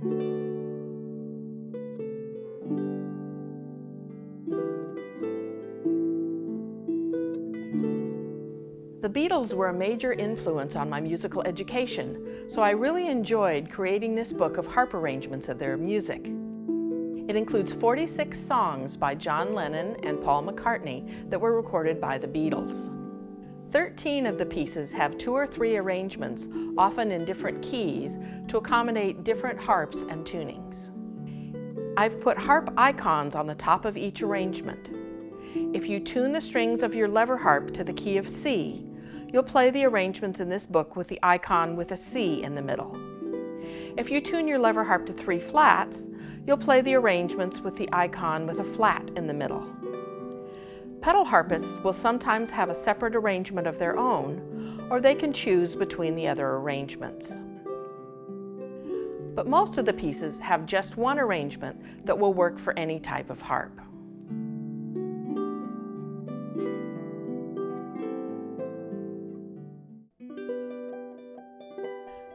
The Beatles were a major influence on my musical education, so I really enjoyed creating this book of harp arrangements of their music. It includes 46 songs by John Lennon and Paul McCartney that were recorded by the Beatles. 13 of the pieces have 2 or 3 arrangements, often in different keys, to accommodate different harps and tunings. I've put harp icons on the top of each arrangement. If you tune the strings of your lever harp to the key of C, you'll play the arrangements in this book with the icon with a C in the middle. If you tune your lever harp to 3 flats, you'll play the arrangements with the icon with a flat in the middle. Pedal harpists will sometimes have a separate arrangement of their own, or they can choose between the other arrangements. But most of the pieces have just one arrangement that will work for any type of harp.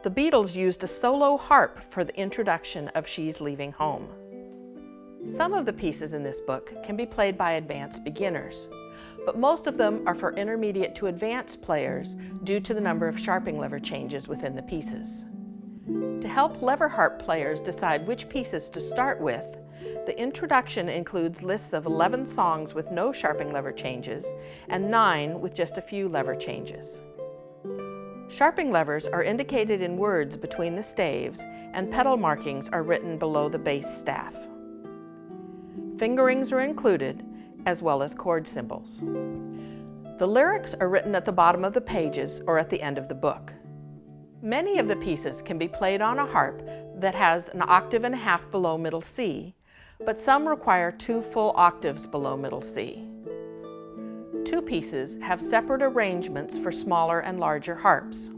The Beatles used a solo harp for the introduction of She's Leaving Home. Some of the pieces in this book can be played by advanced beginners, but most of them are for intermediate to advanced players due to the number of sharping lever changes within the pieces. To help lever harp players decide which pieces to start with, the introduction includes lists of 11 songs with no sharping lever changes and 9 with just a few lever changes. Sharping levers are indicated in words between the staves, and pedal markings are written below the bass staff. Fingerings are included, as well as chord symbols. The lyrics are written at the bottom of the pages or at the end of the book. Many of the pieces can be played on a harp that has an octave and a half below middle C, but some require 2 full octaves below middle C. 2 pieces have separate arrangements for smaller and larger harps.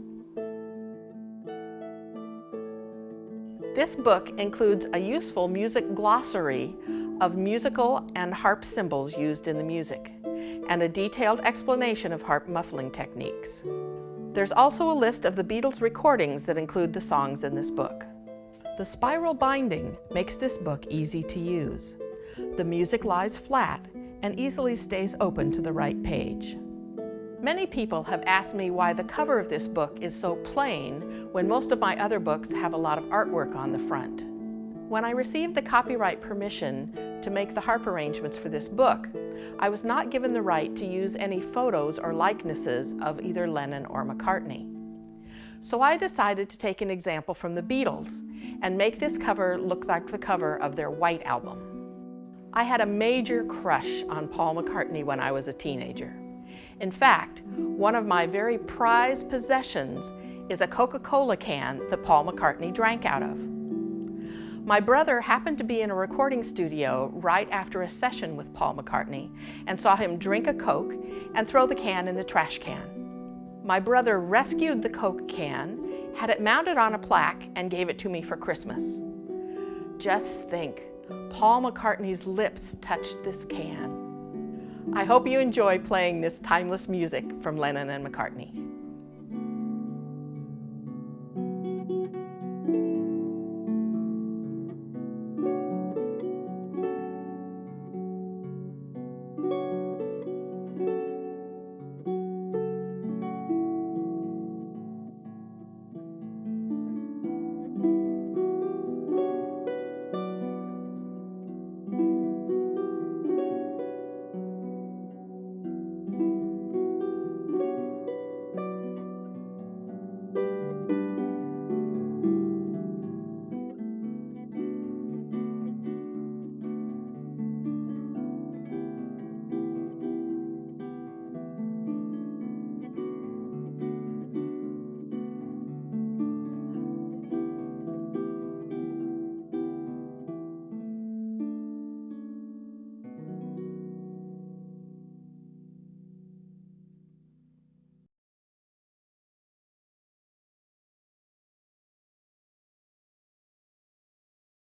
This book includes a useful music glossary of musical and harp symbols used in the music, and a detailed explanation of harp muffling techniques. There's also a list of the Beatles recordings that include the songs in this book. The spiral binding makes this book easy to use. The music lies flat and easily stays open to the right page. Many people have asked me why the cover of this book is so plain when most of my other books have a lot of artwork on the front. When I received the copyright permission to make the harp arrangements for this book, I was not given the right to use any photos or likenesses of either Lennon or McCartney. So I decided to take an example from the Beatles and make this cover look like the cover of their White Album. I had a major crush on Paul McCartney when I was a teenager. In fact, one of my very prized possessions is a Coca-Cola can that Paul McCartney drank out of. My brother happened to be in a recording studio right after a session with Paul McCartney and saw him drink a Coke and throw the can in the trash can. My brother rescued the Coke can, had it mounted on a plaque, and gave it to me for Christmas. Just think, Paul McCartney's lips touched this can. I hope you enjoy playing this timeless music from Lennon and McCartney.